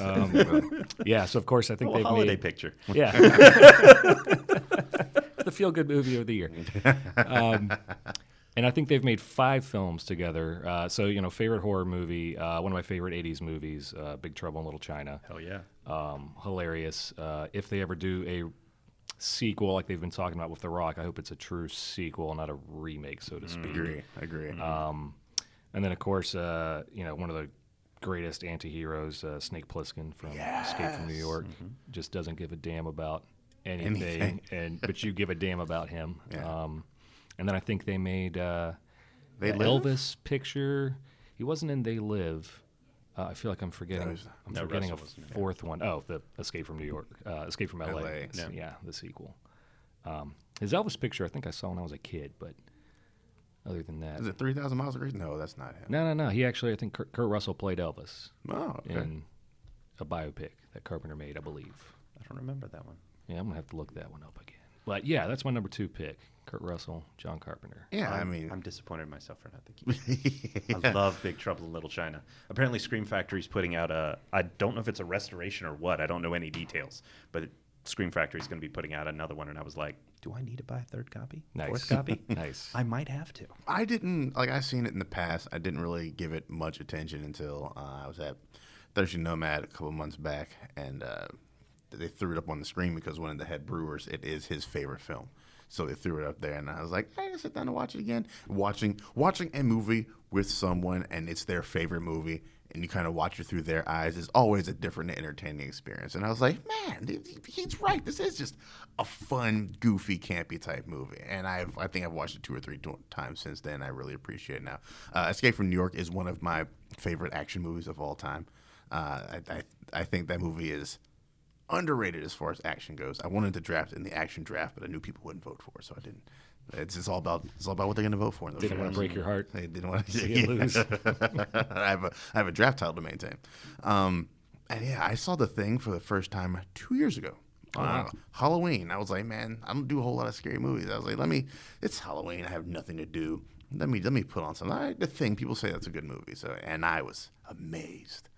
Yeah, so of course I think they've holiday made... picture. Yeah. The feel-good movie of the year. And I think they've made 5 films together. Favorite horror movie, one of my favorite 80s movies, Big Trouble in Little China. Hell yeah. Hilarious. If they ever do a sequel like they've been talking about with The Rock, I hope it's a true sequel, not a remake, so to speak. I agree. And then, of course, one of the greatest anti-heroes, Snake Plissken from Escape from New York, just doesn't give a damn about anything, but you give a damn about him. Yeah. And then I think they made the Live? Elvis picture. He wasn't in They Live. I feel like I'm forgetting. I'm forgetting a Russell wasn't in there. fourth one. Oh, the Escape from New York, Escape from L.A. LA. Yeah, the sequel. His Elvis picture, I think I saw when I was a kid, but other than that, Is it 3,000 Miles of Grace? No, that's not him. no. He actually, I think Kurt Russell played Elvis Oh, okay. in a biopic that Carpenter made, I believe. I don't remember that one. Yeah, I'm gonna have to look that one up again. But yeah, that's my number 2 pick: Kurt Russell, John Carpenter. Yeah, I mean, I'm disappointed in myself for not thinking. I love Big Trouble in Little China. Apparently, Scream Factory's putting out I don't know if it's a restoration or what. I don't know any details, but Scream Factory's going to be putting out another one, and I was like, do I need to buy a third copy? Nice. Fourth copy? Nice. I might have to. I didn't I've seen it in the past. I didn't really give it much attention until I was at Thursday Nomad a couple months back, and they threw it up on the screen because one of the head brewers, it is his favorite film. So they threw it up there, and I was like, "Hey, I'll sit down and watch it again." Watching a movie with someone, and it's their favorite movie, and you kind of watch it through their eyes, is always a different, entertaining experience. And I was like, "Man, he's right. This is just a fun, goofy, campy type movie." And I think I've watched it 2 or 3 times since then. I really appreciate it now. Escape from New York is one of my favorite action movies of all time. I think that movie is underrated as far as action goes. I wanted to draft in the action draft, but I knew people wouldn't vote for it, so I didn't. It's all about what they're going to vote for. In those Didn't want to drafts. break your heart. They didn't want to See you lose. I have a draft title to maintain. And yeah, I saw The Thing for the first time 2 years ago. wow. Halloween. I was like, man, I don't do a whole lot of scary movies. I was like, it's Halloween. I have nothing to do. Let me put on something. All right, The Thing. People say that's a good movie. And I was amazed.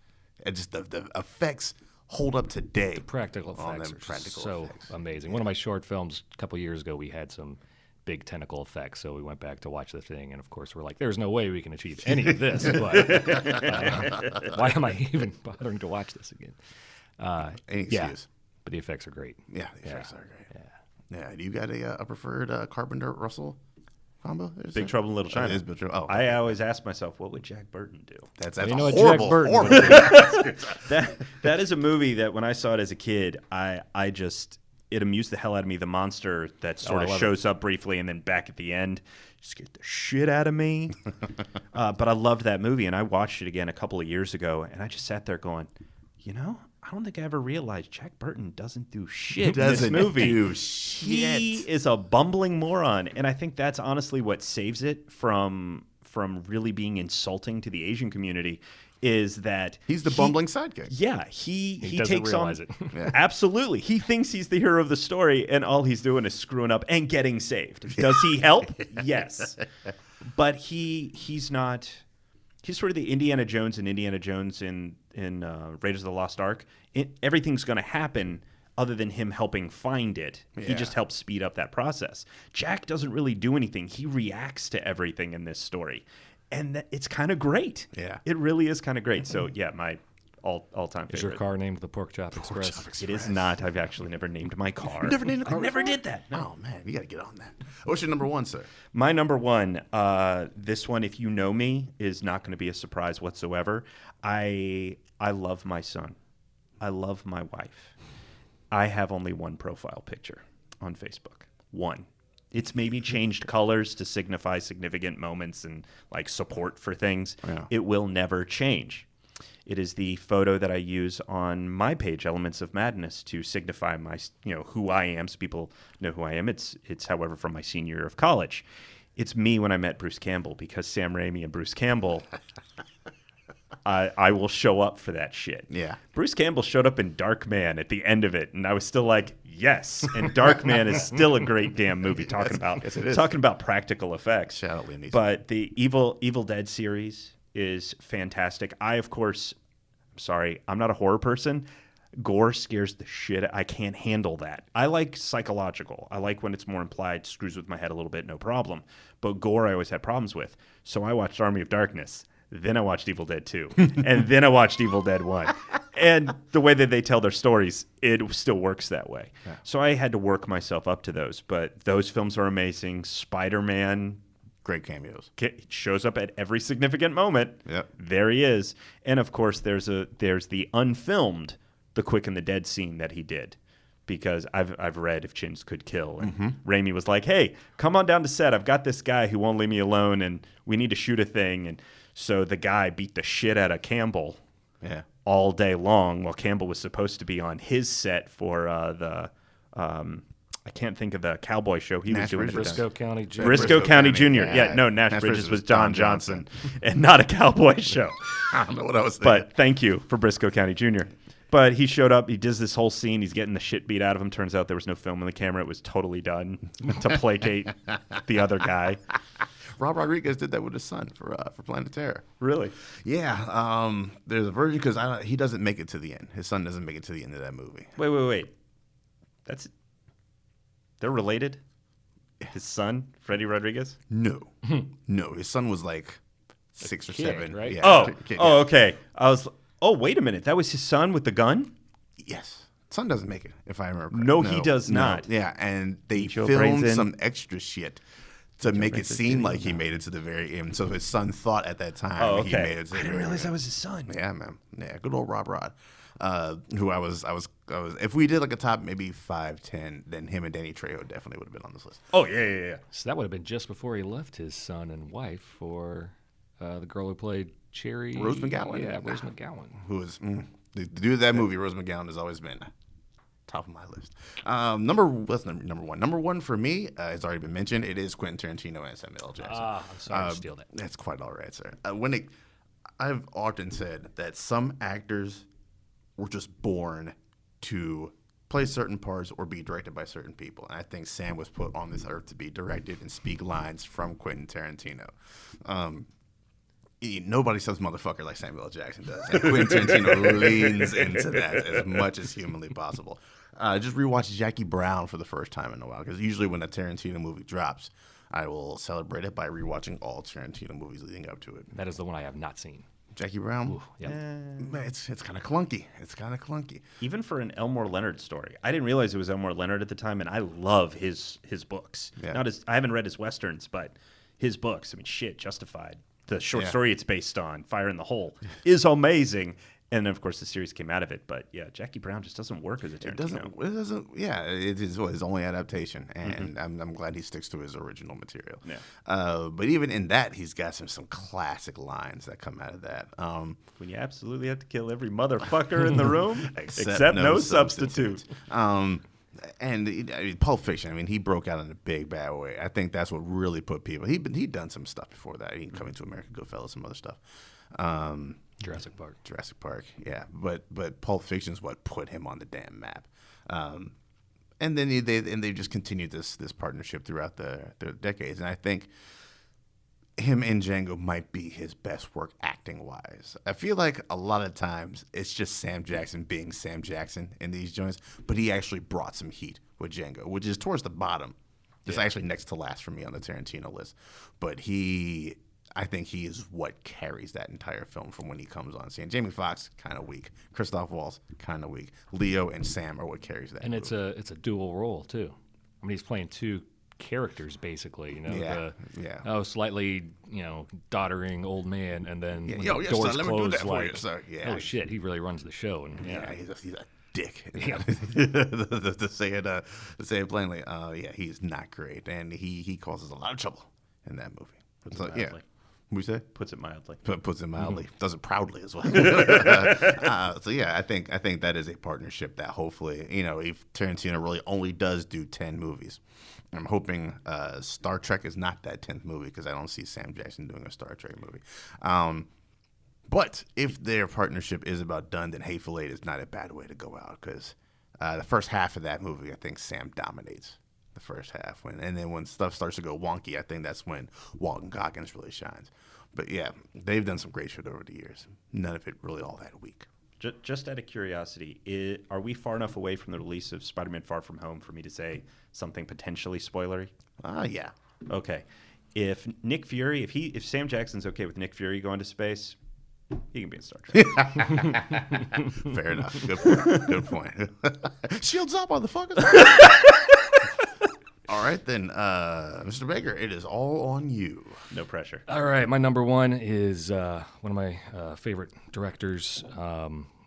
It just the effects hold up today. Practical on effects them are practical so effects. amazing. One of my short films a couple years ago, we had some big tentacle effects, so we went back to watch The Thing, and of course we're like, there's no way we can achieve any of this, but why am I even bothering to watch this again? Any Yeah, excuse. but the effects are great. Yeah, the effects are great. Yeah. Yeah. Do you got a preferred Carpenter Russell combo? Big Trouble in Little China. It is Big Trouble. Oh, I always ask myself, what would Jack Burton do? that's You know what horrible. Jack Burton horrible. would do? That is a movie that when I saw it as a kid, it amused the hell out of me. The monster that sort I of love shows up briefly and then back at the end scared the shit out of me. But I loved that movie, and I watched it again a couple of years ago, and I just sat there going, I don't think I ever realized Jack Burton doesn't do shit in this Doesn't movie. do He shit. is a bumbling moron, and I think that's honestly what saves it from really being insulting to the Asian community. Is that He's the bumbling sidekick. Yeah, he doesn't takes realize on it. Yeah. Absolutely. He thinks he's the hero of the story, and all he's doing is screwing up and getting saved. Does he help? Yes, but he's not. He's sort of the Indiana Jones in Raiders of the Lost Ark. Everything's going to happen other than him helping find it. He Yeah. just helps speed up that process. Jack doesn't really do anything. He reacts to everything in this story. And it's kind of great. Yeah. It really is kind of great. So, yeah, my all-time favorite. Is your car named the Pork Chop Express? It is not. I've actually never named my car. You never named a car I never before? did that. No. Oh man, you got to get on that. What's your number one, sir? My number one, this one, if you know me, is not going to be a surprise whatsoever. I love my son. I love my wife. I have only one profile picture on Facebook. One. It's maybe changed colors to signify significant moments and like support for things. Yeah. It will never change. It is the photo that I use on my page, Elements of Madness, to signify my, who I am, so people know who I am. It's however, from my senior year of college. It's me when I met Bruce Campbell, because Sam Raimi and Bruce Campbell, I will show up for that shit. Yeah. Bruce Campbell showed up in Darkman at the end of it, and I was still like, yes. And Darkman is still a great damn movie talking about practical effects. Shout out Liam Neeson. But the Evil Dead series is fantastic. I, of course, I'm sorry, I'm not a horror person. Gore scares the shit. I can't handle that. I like psychological. I like when it's more implied, screws with my head a little bit, no problem. But gore I always had problems with. So I watched Army of Darkness. Then I watched Evil Dead 2. And then I watched Evil Dead 1. And the way that they tell their stories, it still works that way. Yeah. So I had to work myself up to those. But those films are amazing. Spider-Man, Great cameos. shows up at every significant moment. Yep. There he is. And of course, there's the unfilmed The Quick and the Dead scene that he did. because I've read If Chins Could Kill, and Raimi was like, "Hey, come on down to set. I've got this guy who won't leave me alone, and we need to shoot a thing." And so the guy beat the shit out of Campbell all day long, while Campbell was supposed to be on his set for I can't think of the cowboy show he was doing. Briscoe County Jr. Briscoe County Jr. Yeah, no, Nash Bridges was Don Johnson, and not a cowboy show. I don't know what I was thinking. But thank you for Briscoe County Jr. But he showed up. He does this whole scene. He's getting the shit beat out of him. Turns out there was no film in the camera. It was totally done to placate the other guy. Rob Rodriguez did that with his son for Planet Terror. Really? Yeah. There's a version because he doesn't make it to the end. His son doesn't make it to the end of that movie. Wait. They're related? His son, Freddie Rodriguez? No. His son was like 6 or 7. Right? Yeah, okay. Wait a minute. That was his son with the gun? Yes. Son doesn't make it, if I remember correctly. No, he does not. Yeah, and they Joe filmed Brain's in. some extra shit to make it seem like he made it to the very end. So his son thought at that time he made it to the I didn't very realize end. that was his son. Yeah, man. Yeah, good old Rob Rod. Who I was. If we did like a top maybe 5, 10, then him and Danny Trejo definitely would have been on this list. Oh, yeah. So that would have been just before he left his son and wife for the girl who played Cherry. Rose McGowan. Yeah, Rose McGowan. Who is the dude of that movie? Rose McGowan has always been top of my list. Number one. Number one for me has already been mentioned. It is Quentin Tarantino and Samuel L. Jackson. I'm sorry to steal that. That's quite all right, sir. I've often said that some actors were just born to play certain parts or be directed by certain people. And I think Sam was put on this earth to be directed and speak lines from Quentin Tarantino. Nobody says motherfucker like Samuel L. Jackson does. And Quentin Tarantino leans into that as much as humanly possible. Just rewatched Jackie Brown for the first time in a while, because usually when a Tarantino movie drops, I will celebrate it by rewatching all Tarantino movies leading up to it. That is the one I have not seen. Jackie Brown? Ooh, yep. It's kind of clunky. It's kind of clunky. Even for an Elmore Leonard story. I didn't realize it was Elmore Leonard at the time, and I love his books. Yeah. I haven't read his Westerns, but his books, I mean, shit, Justified. The short story it's based on, Fire in the Hole, is amazing. And, of course, the series came out of it. But, yeah, Jackie Brown just doesn't work as a Tarantino. It doesn't. Yeah, it is his only adaptation, and I'm glad he sticks to his original material. Yeah. But even in that, he's got some classic lines that come out of that. When you absolutely have to kill every motherfucker in the room, except no substitute. And Pulp Fiction, I mean, he broke out in a big bad way. I think that's what really put people. He'd done some stuff before that. He Coming to America, Goodfellas, some other stuff. Jurassic Park, yeah. But Pulp Fiction's what put him on the damn map. And then they just continued this partnership throughout the decades. And I think him and Django might be his best work acting wise. I feel like a lot of times it's just Sam Jackson being Sam Jackson in these joints, but he actually brought some heat with Django, which is towards the bottom. It's actually next to last for me on the Tarantino list. But I think he is what carries that entire film from when he comes on scene. Jamie Foxx, kind of weak. Christoph Waltz, kind of weak. Leo and Sam are what carries that. and movie. it's a dual role too. I mean, he's playing two characters basically. Slightly doddering old man, and then when the doors son, let me do close, that for you, like, sir. Yeah. oh shit, he really runs the show. And He's a dick. to say it plainly. He's not great, and he causes a lot of trouble in that movie. So, yeah. We say Puts it mildly. Puts it mildly. Does it proudly as well. I think that is a partnership that hopefully, if Tarantino really only does do 10 movies, I'm hoping Star Trek is not that 10th movie, because I don't see Sam Jackson doing a Star Trek movie. But if their partnership is about done, then Hateful Eight is not a bad way to go out, because the first half of that movie, I think Sam dominates the first half. And then when stuff starts to go wonky, I think that's when Walton Goggins really shines. But yeah, they've done some great shit over the years. None of it really all that weak. Just out of curiosity, are we far enough away from the release of Spider-Man Far From Home for me to say something potentially spoilery? Yeah. Okay. If Nick Fury, if Sam Jackson's okay with Nick Fury going to space, he can be in Star Trek. Fair enough. Good point. Shields up, motherfucker. All right, then, Mr. Baker, it is all on you. No pressure. All right, my number one is one of my favorite directors,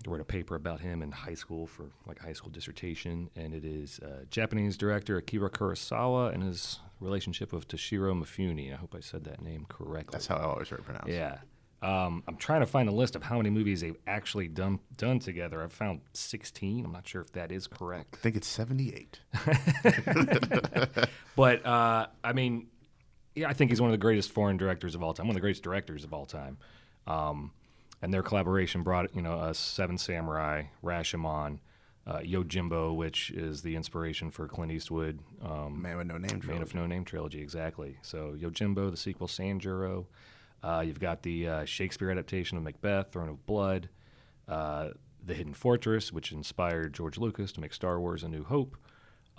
I wrote a paper about him in high school for like a high school dissertation, and it is Japanese director Akira Kurosawa and his relationship with Toshiro Mifune. I hope I said that name correctly. That's how I always heard it pronounced. Yeah. I'm trying to find a list of how many movies they've actually done together. I've found 16. I'm not sure if that is correct. I think it's 78. But, I mean, yeah, I think he's one of the greatest foreign directors of all time, one of the greatest directors of all time. And their collaboration brought, us Seven Samurai, Rashomon, Yojimbo, which is the inspiration for Clint Eastwood. Man with No Name trilogy. Man of No Name trilogy, exactly. So Yojimbo, the sequel, Sanjuro. You've got the Shakespeare adaptation of Macbeth, Throne of Blood, The Hidden Fortress, which inspired George Lucas to make Star Wars A New Hope.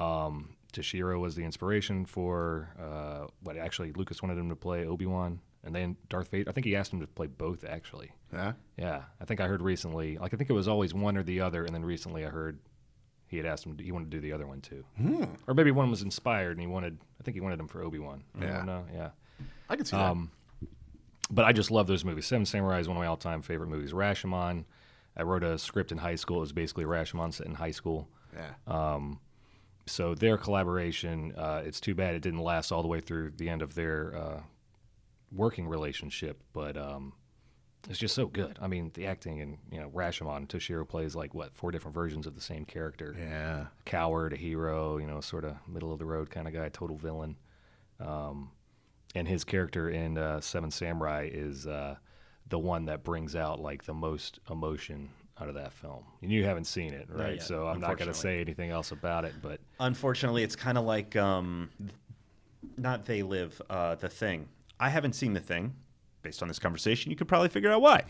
Toshiro was the inspiration for actually Lucas wanted him to play Obi-Wan, and then Darth Vader. I think he asked him to play both, actually. Yeah? Yeah. I think I heard recently, I think it was always one or the other, and then recently I heard he had asked him, he wanted to do the other one too. Or maybe one was inspired, and I think he wanted him for Obi-Wan. Yeah. I don't know. Yeah. I can see that. But I just love those movies. Seven Samurai is one of my all-time favorite movies. Rashomon, I wrote a script in high school. It was basically Rashomon set in high school. Yeah. So their collaboration, it's too bad it didn't last all the way through the end of their working relationship. But it's just so good. I mean, the acting in Rashomon, Toshiro plays 4 different versions of the same character. Yeah. A coward, a hero, sort of middle-of-the-road kind of guy, total villain. And his character in Seven Samurai is the one that brings out the most emotion out of that film. And you haven't seen it, right? yet, So I'm not going to say anything else about it. But unfortunately, it's kind of like not They Live, The Thing. I haven't seen The Thing. Based on this conversation, you could probably figure out why.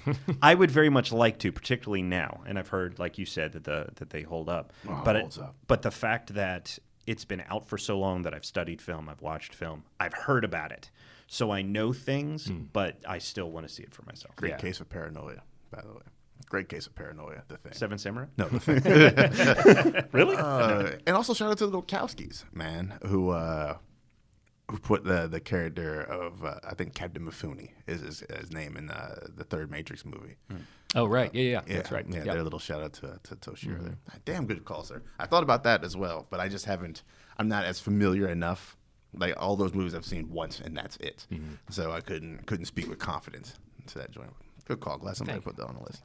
I would very much like to, particularly now. And I've heard, like you said, that they hold up. But the fact that it's been out for so long that I've studied film, I've watched film, I've heard about it. So I know things, but I still want to see it for myself. Great case of paranoia, by the way. Great case of paranoia, The Thing. Seven Samurai? No, The Thing. Really? And also shout out to the Wachowskis, man, who put the character of, I think Captain Mifune is his name in the third Matrix movie. oh, right. Yeah, that's right. Yeah, Yep. their little shout out to Toshiro there. Damn good call, sir. I thought about that as well, but I just haven't. I'm not as familiar enough. Like all those movies I've seen once, and that's it. So I couldn't speak with confidence to that joint. Good call. Glad somebody put that on the list.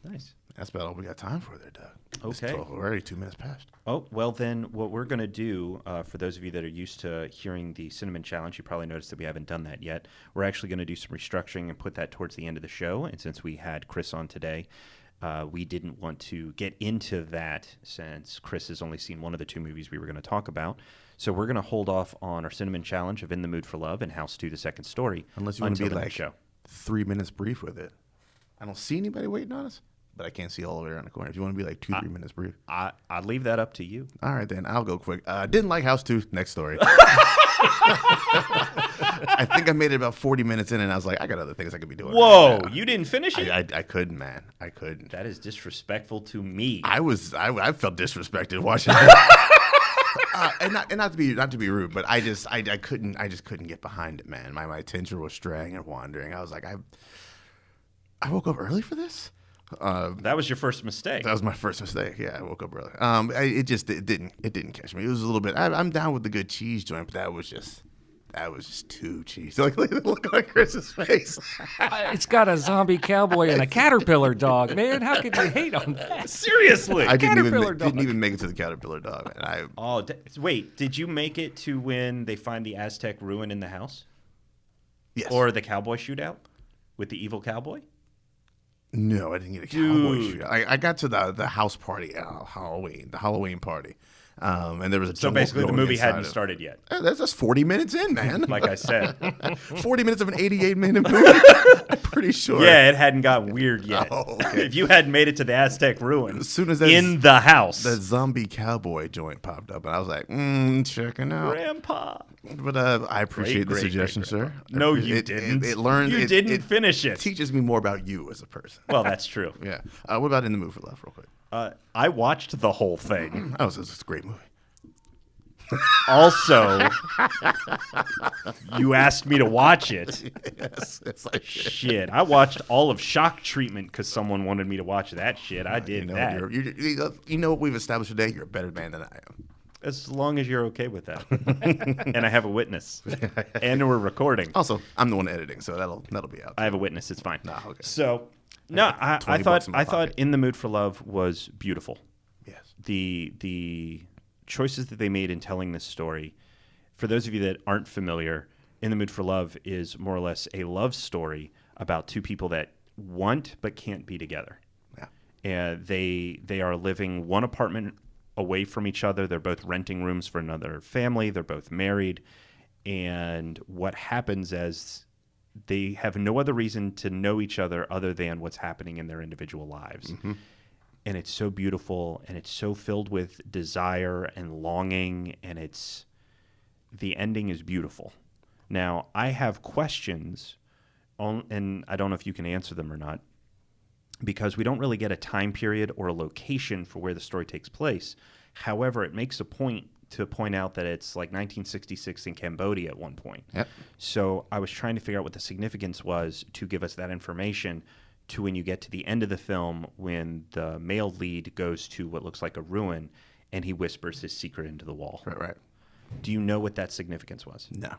Nice. That's about all we got time for there, Doug. It's Okay. 12, we're already 2 minutes past. Oh, well then, what we're going to do, for those of you that are used to hearing the Cinnamon Challenge, you probably noticed that we haven't done that yet. We're actually going to do some restructuring and put that towards the end of the show. And since we had Chris on today, we didn't want to get into that since Chris has only seen one of the 2 movies we were going to talk about. So we're going to hold off on our Cinnamon Challenge of In the Mood for Love and House 2, The Second Story. Unless you want to be until the like next show. 3 minutes brief with it. I don't see anybody waiting on us, but I can't see all the way around the corner. If you want to be like 2-3 minutes brief. I'd leave that up to you. All right, then. I'll go quick. Didn't like House 2. Next story. I think I made it about 40 minutes in, and I was like, I got other things I could be doing. Whoa, right now. you didn't finish it? I couldn't, man. I couldn't. That is disrespectful to me. I felt disrespected watching it. And not to be rude, but I just couldn't get behind it, man. My attention was straying and wandering. I was like, I woke up early for this. That was your first mistake. That was my first mistake. Yeah, I woke up early. It didn't catch me. It was a little bit. I'm down with the good cheese joint, but that was just too cheesy. Like look on Chris's face. It's got a zombie cowboy and a caterpillar dog, man. How could you hate on that? Seriously. I didn't Caterpillar dog. even make it to the caterpillar dog. And Wait, did you make it to when they find the Aztec ruin in the house? yes. Or the cowboy shootout with the evil cowboy? No, I didn't get a cowboy shoot. I got to the house party, the Halloween party, and there was a So jungle basically, the going movie inside hadn't of- started yet. That's just 40 minutes in, man. Like I said. 40 minutes of an 88-minute movie. I'm pretty sure. Yeah, it hadn't gotten weird yet. Oh, okay. If you hadn't made it to the Aztec ruin As soon as in the house. the zombie cowboy joint popped up, and I was like, checking out. Grandpa. But I appreciate the Great, suggestion, great, sir. No, you It didn't. It learned. You didn't finish it. Teaches me more about you as a person. Well, that's true. Yeah. What about In the Mood for Love, real quick? I watched the whole thing. Oh, it's a great movie. Also, you asked me to watch it. Yes, it's like Shit, I watched all of Shock Treatment because someone wanted me to watch that shit. I did that. You know what we've established today? You're a better man than I am. As long as you're okay with that, and I have a witness, and we're recording. Also, I'm the one editing, so that'll be out. I have a witness. It's fine. Nah, okay. So, no, I 20 bucks in my thought pocket. In the Mood for Love was beautiful. Yes. The choices that they made in telling this story, for those of you that aren't familiar, In the Mood for Love is more or less a love story about two people that want but can't be together. Yeah. And they are living one apartment away from each other. They're both renting rooms for another family. They're both married. And what happens is they have no other reason to know each other other than what's happening in their individual lives. Mm-hmm. And it's so beautiful, and it's so filled with desire and longing, and the ending is beautiful. Now, I have questions, and I don't know if you can answer them or not, because we don't really get a time period or a location for where the story takes place. However, it makes a point to point out that it's like 1966 in Cambodia at one point. Yep. So I was trying to figure out what the significance was to give us that information to when you get to the end of the film when the male lead goes to what looks like a ruin and he whispers his secret into the wall. Right. Do you know what that significance was? No.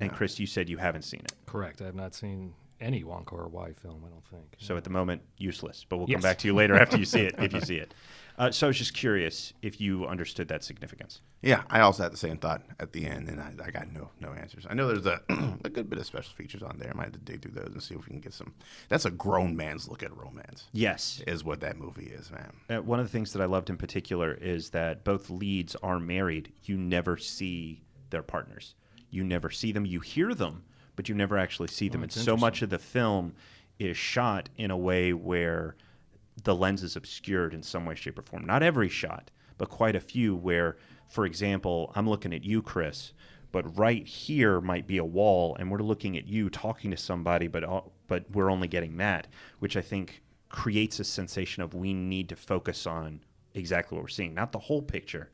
And Chris, you said you haven't seen it. Correct. I have not seen any Wong Kar-wai film, I don't think. So at the moment, useless. But we'll Yes. come back to you later after you see it, if you see it. So I was just curious if you understood that significance. Yeah, I also had the same thought at the end, and I got no answers. I know there's a good bit of special features on there. I might have to dig through those and see if we can get some. That's a grown man's look at romance. Yes. Is what that movie is, man. One of the things that I loved in particular is that both leads are married. You never see their partners. You never see them. You hear them, but you never actually see them. And so much of the film is shot in a way where the lens is obscured in some way, shape, or form. Not every shot, but quite a few where, for example, I'm looking at you, Chris, but right here might be a wall, and we're looking at you talking to somebody, but we're only getting that, which I think creates a sensation of we need to focus on exactly what we're seeing. Not the whole picture,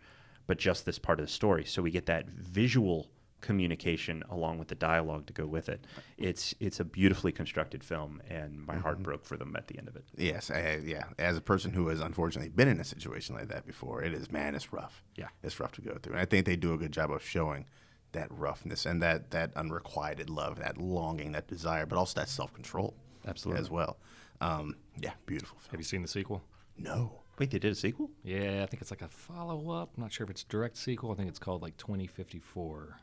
but just this part of the story. So we get that visual communication along with the dialogue to go with it. It's a beautifully constructed film, and my heart broke for them at the end of it. Yes, yeah. As a person who has unfortunately been in a situation like that before, it's rough. Yeah. It's rough to go through. And I think they do a good job of showing that roughness and that unrequited love, that longing, that desire, but also that self-control. Absolutely. As well. Yeah, beautiful film. Have you seen the sequel? No. Wait, they did a sequel? Yeah, I think it's like a follow-up. I'm not sure if it's a direct sequel. I think it's called like 2054.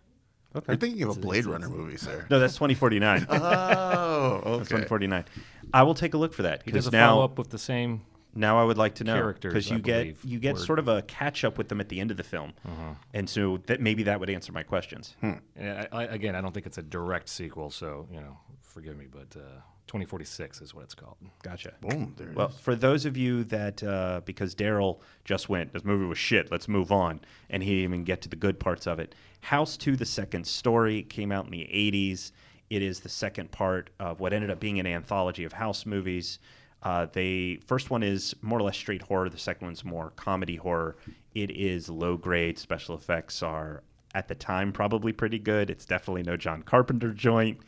Okay. You're thinking of a Blade Runner movie, sir. No, that's 2049. Oh, okay. That's 2049. I will take a look for that He does because a follow-up with the same. Now I would like to know Characters, because I you believe, get were- sort of a catch up with them at the end of the film, and so maybe that would answer my questions. And again, I don't think it's a direct sequel, so forgive me, but 2046 is what it's called. Gotcha. Boom. There it Well, is. for those of you that, because Daryl just went, this movie was shit, let's move on, and he didn't even get to the good parts of it. House 2, the second story, came out in the 80s. It is the second part of what ended up being an anthology of house movies. The first one is more or less straight horror. The second one's more comedy horror. It is low grade. Special effects are, at the time, probably pretty good. It's definitely no John Carpenter joint.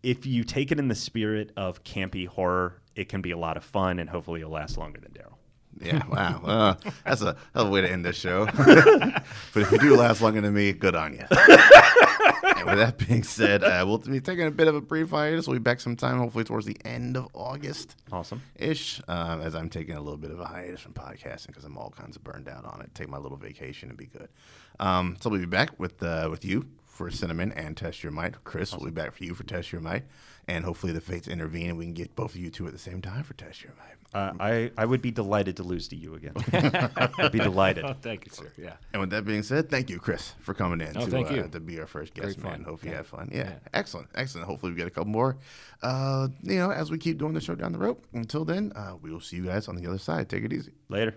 If you take it in the spirit of campy horror, it can be a lot of fun, and hopefully it'll last longer than Daryl. Yeah, wow. That's a hell of a way to end this show. But if you do last longer than me, good on you. And with that being said, we'll be taking a bit of a brief hiatus. We'll be back sometime, hopefully towards the end of August. Awesome-ish, as I'm taking a little bit of a hiatus from podcasting because I'm all kinds of burned out on it. Take my little vacation and be good. So we'll be back with you for Cinnamon and Test Your Might. Chris will be back for you for Test Your Might. And hopefully the fates intervene and we can get both of you two at the same time for Test Your Might. I would be delighted to lose to you again. I'd be delighted. Oh, thank you, sir. Yeah. And with that being said, thank you, Chris, for coming in thank you. to be our first guest, Great man. fun. Hope you Yeah. had fun. Yeah. Excellent. Hopefully we get a couple more, as we keep doing the show down the road. Until then, we will see you guys on the other side. Take it easy. Later.